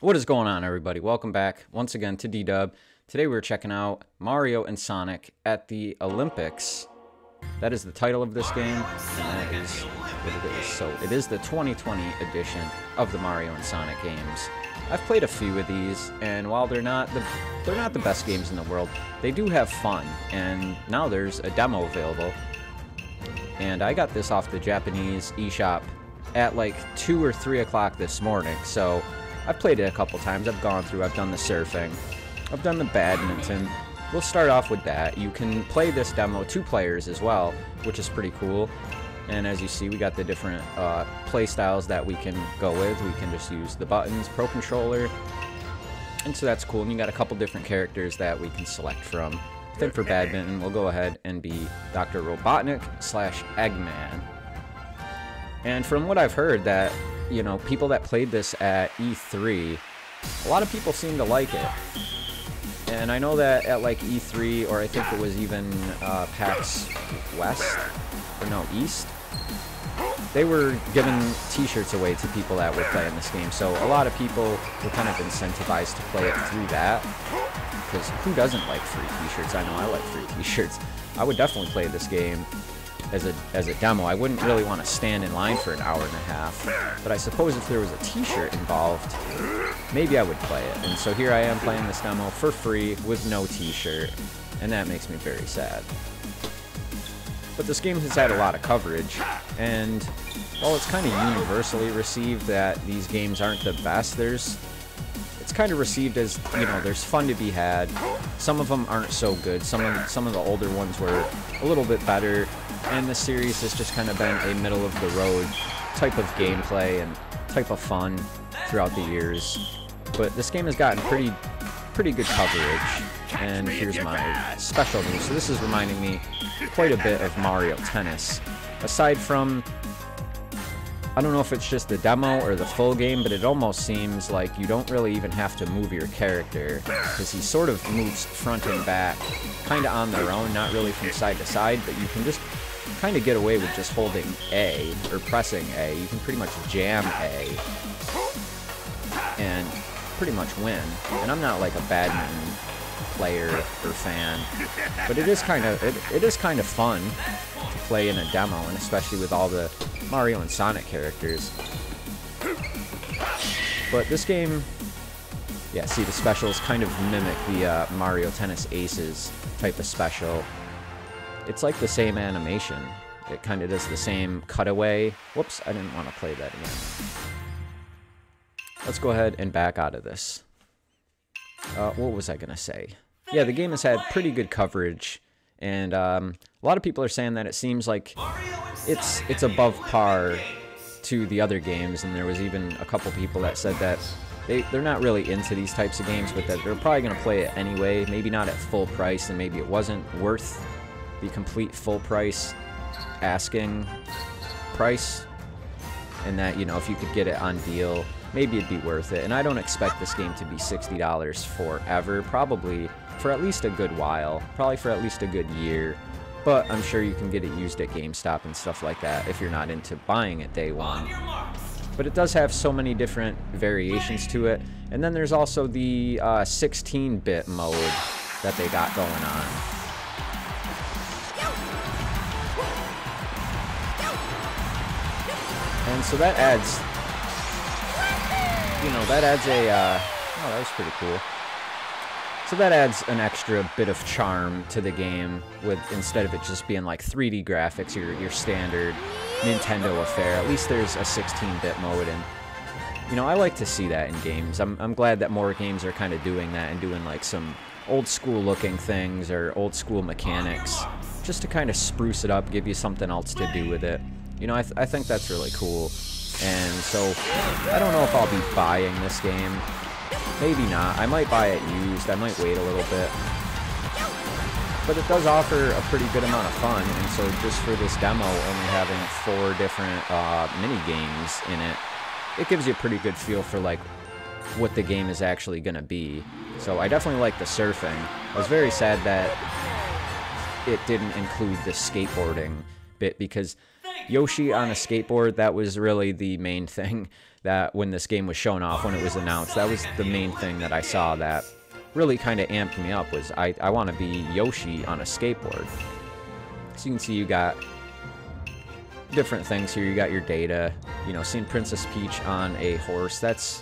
What is going on, everybody? Welcome back once again to D-Dub. Today we're checking out Mario and Sonic at the Olympics. That is the title of this game, and that is what it is. So it is the 2020 edition of the Mario and Sonic games. I've played a few of these, and while they're not the best games in the world, they do have fun. And now there's a demo available, and I got this off the Japanese eShop at like 2 or 3 o'clock this morning. So I've played it a couple times. I've gone through. I've done the surfing. I've done the badminton. We'll start off with that. You can play this demo 2 players as well, which is pretty cool. And as you see, we got the different play styles that we can go with. We can just use the buttons, Pro Controller. And so that's cool. And you got a couple different characters that we can select from. I think for badminton, we'll go ahead and be Dr. Robotnik / Eggman. And from what I've heard, that you know, people that played this at E3, a lot of people seem to like it. And I know that at like E3, or I think it was even PAX West, or no, East, they were giving t-shirts away to people that were playing this game. So a lot of people were kind of incentivized to play it through that, because who doesn't like free t-shirts? I know I like free t-shirts. I would definitely play this game as a demo. I wouldn't really want to stand in line for an hour and a half, but I suppose if there was a t-shirt involved, maybe I would play it. And so here I am playing this demo for free with no t-shirt, and that makes me very sad. But this game has had a lot of coverage, and while it's kind of universally received that these games aren't the best, it's kind of received as, you know, there's fun to be had. Some of them aren't so good. Some of the older ones were a little bit better, and the series has just kind of been a middle of the road type of gameplay and type of fun throughout the years. But this game has gotten pretty good coverage, and here's my special move. So this is reminding me quite a bit of Mario Tennis. Aside from, I don't know if it's just the demo or the full game, but it almost seems like you don't really even have to move your character, because he sort of moves front and back, kind of on their own, not really from side to side, but you can just kind of get away with just holding A, or pressing A. You can pretty much jam A, and pretty much win. And I'm not like a badminton player or fan, but it is kind of fun to play in a demo, and especially with all the Mario and Sonic characters. But this game, yeah, see, the specials kind of mimic the Mario Tennis Aces type of special. It's like the same animation. It kind of does the same cutaway. Whoops, I didn't want to play that again. Let's go ahead and back out of this. What was I gonna say? Yeah, the game has had pretty good coverage, and a lot of people are saying that it seems like it's above par to the other games, and there was even a couple people that said that they're not really into these types of games, but that they're probably gonna play it anyway, maybe not at full price, and maybe it wasn't worth the complete full price asking price, and that, you know, if you could get it on deal, maybe it'd be worth it. And I don't expect this game to be $60 forever, probably for at least a good while, probably for at least a good year, but I'm sure you can get it used at GameStop and stuff like that if you're not into buying it day one. But it does have so many different variations to it, and then there's also the 16-bit mode that they got going on. And so that adds, you know, that adds a, oh, that was pretty cool. So that adds an extra bit of charm to the game, with, instead of it just being like 3D graphics, your standard Nintendo affair. At least there's a 16-bit mode, and, you know, I like to see that in games. I'm glad that more games are kind of doing that, and doing like some old school looking things, or old school mechanics, just to kind of spruce it up, give you something else to do with it. You know, I think that's really cool. And so, I don't know if I'll be buying this game. Maybe not. I might buy it used. I might wait a little bit. But it does offer a pretty good amount of fun. And so just for this demo, only having 4 different mini games in it, it gives you a pretty good feel for like what the game is actually going to be. So I definitely like the surfing. I was very sad that it didn't include the skateboarding bit, because Yoshi on a skateboard, that was really the main thing that when this game was shown off, when it was announced, that was the main thing that I saw that really kind of amped me up, was I want to be Yoshi on a skateboard. So you can see you got different things here. You got your data, you know, seeing Princess Peach on a horse. That's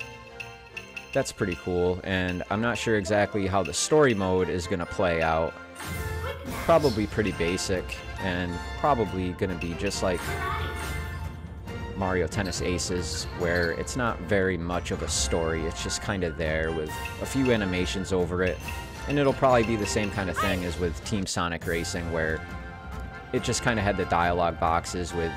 pretty cool, and I'm not sure exactly how the story mode is going to play out. Probably pretty basic, and probably going to be just like Mario Tennis Aces, where it's not very much of a story. It's just kind of there with a few animations over it, and it'll probably be the same kind of thing as with Team Sonic Racing, where it just kind of had the dialogue boxes with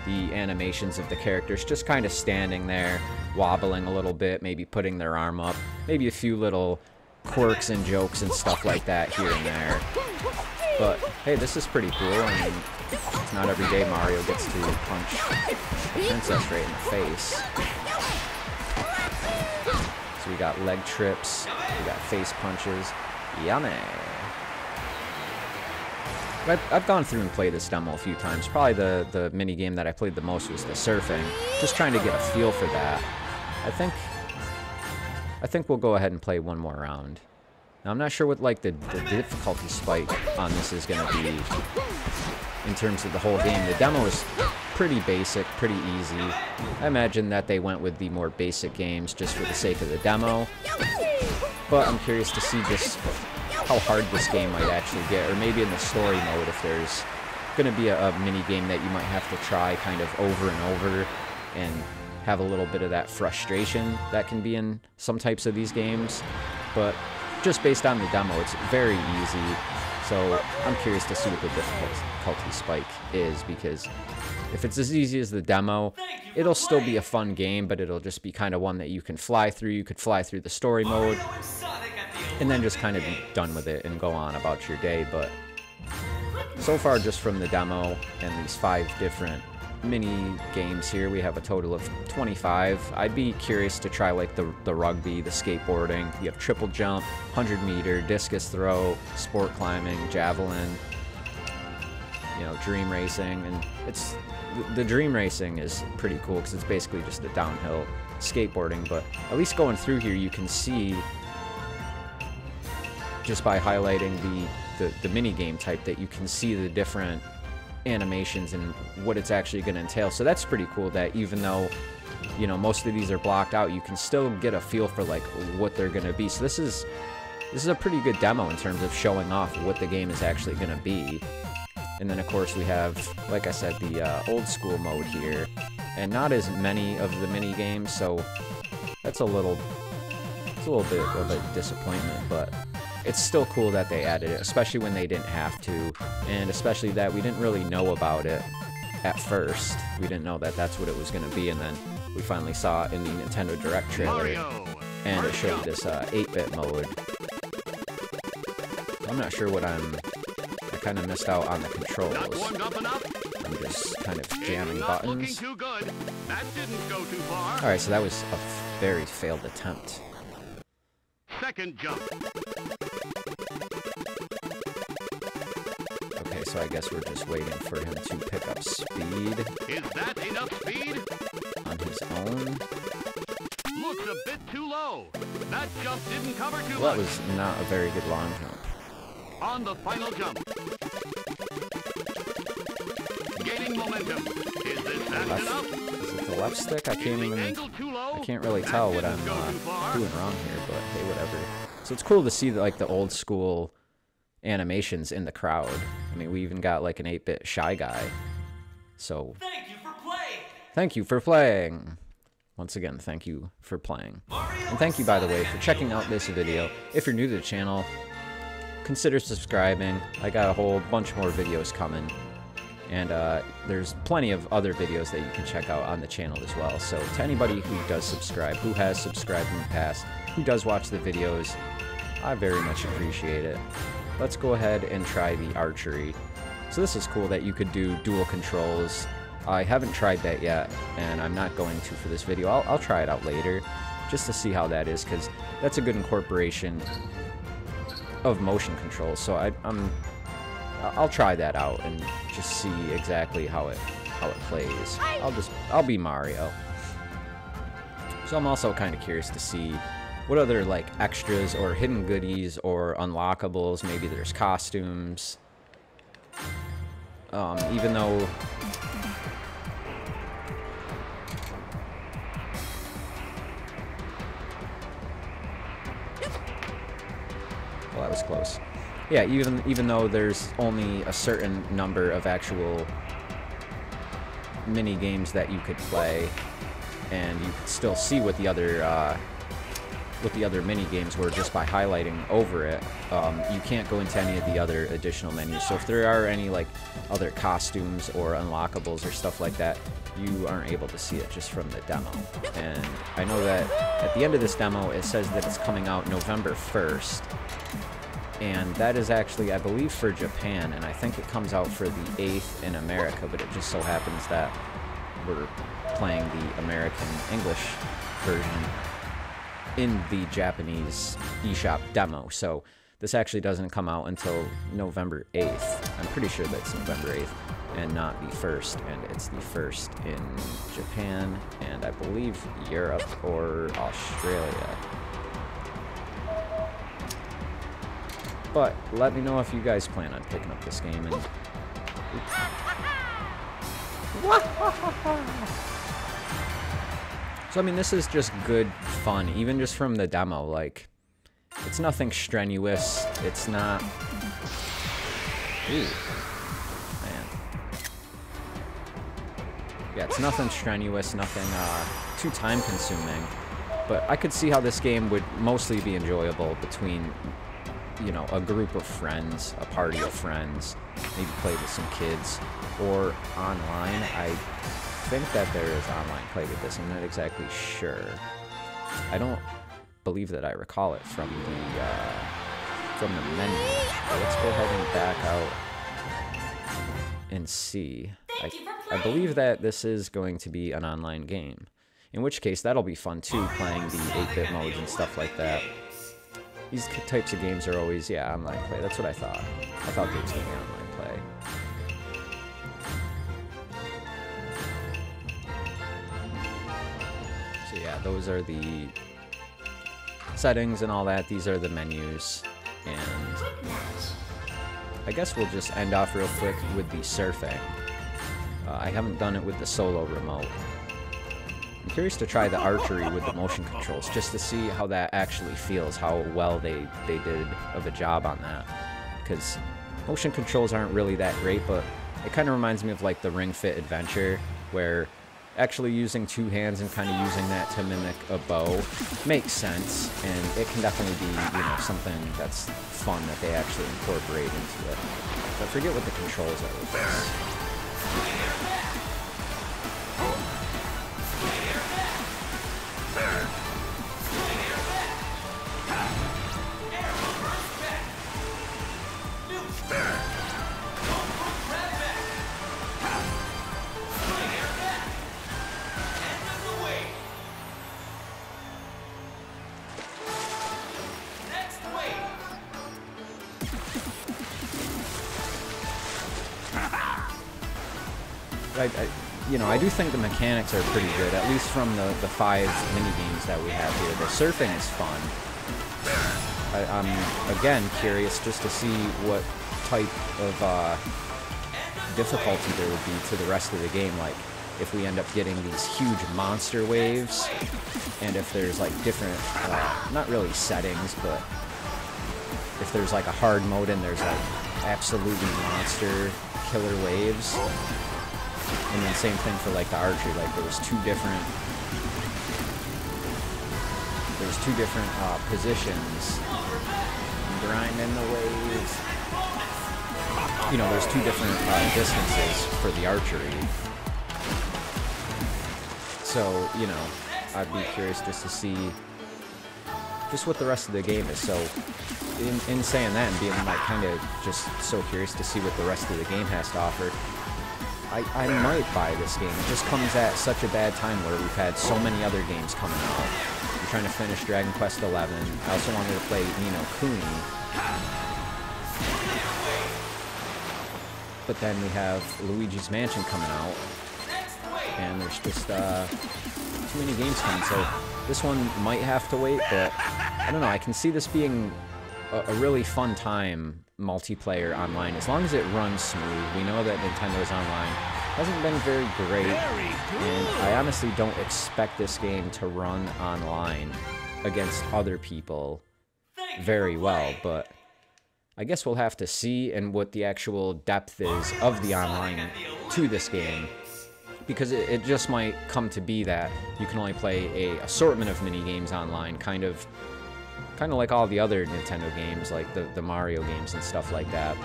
the animations of the characters just kind of standing there, wobbling a little bit, maybe putting their arm up, maybe a few little quirks and jokes and stuff like that here and there. But hey, this is pretty cool. I mean, it's not every day Mario gets to punch the princess right in the face. So we got leg trips, we got face punches. Yummy. I've gone through and played this demo a few times. Probably the mini game that I played the most was the surfing. Just trying to get a feel for that. I think we'll go ahead and play one more round. Now I'm not sure what like the difficulty spike on this is going to be in terms of the whole game. The demo is pretty basic, pretty easy. I imagine that they went with the more basic games just for the sake of the demo. But I'm curious to see just how hard this game might actually get, or maybe in the story mode if there's going to be a mini game that you might have to try kind of over and over and have a little bit of that frustration that can be in some types of these games. But just based on the demo, it's very easy, so I'm curious to see what the difficulty spike is, because if it's as easy as the demo, it'll still be a fun game, but it'll just be kind of one that you can fly through. You could fly through the story mode and then just kind of be done with it and go on about your day. But so far, just from the demo and these 5 different mini games here, we have a total of 25. I'd be curious to try like the rugby, the skateboarding. You have triple jump, 100-meter, discus throw, sport climbing, javelin, you know, dream racing. And it's the dream racing is pretty cool because it's basically just a downhill skateboarding. But at least going through here, you can see just by highlighting the mini game type that you can see the different animations and what it's actually going to entail. So that's pretty cool that even though, you know, most of these are blocked out, you can still get a feel for like what they're going to be. So this is a pretty good demo in terms of showing off what the game is actually going to be. And then of course we have, like I said, the old school mode here, and not as many of the mini games, so that's a little bit of a disappointment, but it's still cool that they added it, especially when they didn't have to, and especially that we didn't really know about it at first. We didn't know that that's what it was going to be, and then we finally saw it in the Nintendo Direct trailer, and it showed this 8-bit mode. I'm not sure what I kind of missed out on the controls. I'm just kind of jamming buttons. Alright, so that was a very failed attempt. Second jump. Okay, so I guess we're just waiting for him to pick up speed. Is that enough speed? On his own. Looks a bit too low. That jump didn't cover too Well, much. that was not a very good long jump. On the final jump. Gaining momentum. Is this fast enough? Is it the left stick? I can't even. I can't really tell what I'm doing wrong here, but hey, whatever. So it's cool to see like the old school animations in the crowd. I mean, we even got like an 8-bit Shy Guy. So Thank you for playing. thank you for playing. Once again, thank you for playing. And thank you, by the way, for checking out this video. If you're new to the channel, consider subscribing. I got a whole bunch more videos coming. And there's plenty of other videos that you can check out on the channel as well. So to anybody who does subscribe, who has subscribed in the past, who does watch the videos, I very much appreciate it. Let's go ahead and try the archery. So this is cool that you could do dual controls. I haven't tried that yet, and I'm not going to for this video. I'll try it out later, just to see how that is, because that's a good incorporation of motion controls. So I'll try that out and just see exactly how how it plays. I'll be Mario. So I'm also kind of curious to see what other like extras or hidden goodies or unlockables. Maybe there's costumes. Even though well, that was close. Yeah, even though there's only a certain number of actual mini games that you could play, and you could still see what the other mini games were just by highlighting over it. You can't go into any of the other additional menus. So if there are any like other costumes or unlockables or stuff like that, you aren't able to see it just from the demo. And I know that at the end of this demo, it says that it's coming out November 1st. And that is actually, I believe, for Japan, and I think it comes out for the 8th in America, but it just so happens that we're playing the American English version in the Japanese eShop demo. So this actually doesn't come out until November 8th. I'm pretty sure that's November 8th and not the 1st, and it's the 1st in Japan and I believe Europe or Australia. But let me know if you guys plan on picking up this game. And so I mean, this is just good fun, even just from the demo. Like, it's nothing strenuous. It's not. Ooh, man. Yeah, it's nothing strenuous, nothing too time-consuming. But I could see how this game would mostly be enjoyable between, you know, a group of friends, a party of friends, maybe play with some kids, or online. I think that there is online play with this. I'm not exactly sure. I don't believe that I recall it from the menu. But let's go ahead and back out and see. I believe that this is going to be an online game, in which case that'll be fun too, playing the 8-bit modes and stuff like that. These types of games are always, yeah, online play. That's what I thought. I thought there was going to be online play. So yeah, those are the settings and all that. These are the menus. And I guess we'll just end off real quick with the surfing. I haven't done it with the solo remote. I'm curious to try the archery with the motion controls, just to see how that actually feels, how well they did of a job on that. Because motion controls aren't really that great, but it kind of reminds me of like the Ring Fit Adventure, where actually using two hands and kind of using that to mimic a bow makes sense, and it can definitely be, you know, something that's fun that they actually incorporate into it. But I forget what the controls are with this. You know, I do think the mechanics are pretty good, at least from the 5 mini-games that we have here. The surfing is fun. I'm, again, curious just to see what type of difficulty there would be to the rest of the game. Like, if we end up getting these huge monster waves, and if there's, like, different, not really settings, but if there's, like, a hard mode and there's, like, absolutely monster killer waves. And then same thing for like the archery, like there's two different positions. Grinding the waves. You know, there's two different distances for the archery. So, you know, I'd be curious just to see just what the rest of the game is. So, in saying that and being like kind of just so curious to see what the rest of the game has to offer, I might buy this game. It just comes at such a bad time where we've had so many other games coming out. I'm trying to finish Dragon Quest XI. I also wanted to play Ni no Kuni. But then we have Luigi's Mansion coming out. and there's just too many games coming, so this one might have to wait, but I don't know, I can see this being a really fun time multiplayer online, as long as it runs smooth. We know that Nintendo's online hasn't been very great, and I honestly don't expect this game to run online against other people very well, but I guess we'll have to see and what the actual depth is of the online to this game, because it just might come to be that you can only play a assortment of mini games online, kind of like all the other Nintendo games, like the Mario games and stuff like that.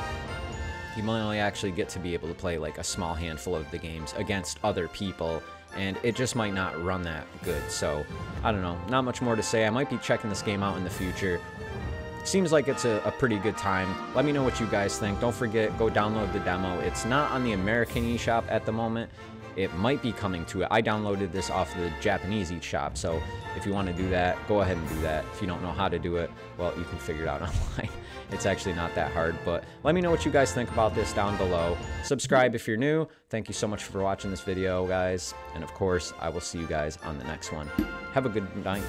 You might only actually get to be able to play like a small handful of the games against other people, and it just might not run that good. So I don't know, not much more to say. I might be checking this game out in the future. Seems like it's a pretty good time. Let me know what you guys think. Don't forget, go download the demo. It's not on the American eShop at the moment. It might be coming to it. I downloaded this off the Japanese eShop, so if you want to do that, go ahead and do that. If you don't know how to do it, well, you can figure it out online. It's actually not that hard, but let me know what you guys think about this down below. Subscribe if you're new. Thank you so much for watching this video, guys. And of course, I will see you guys on the next one. Have a good night,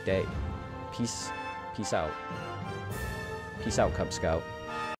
day. Peace out. Peace out, Cub Scout.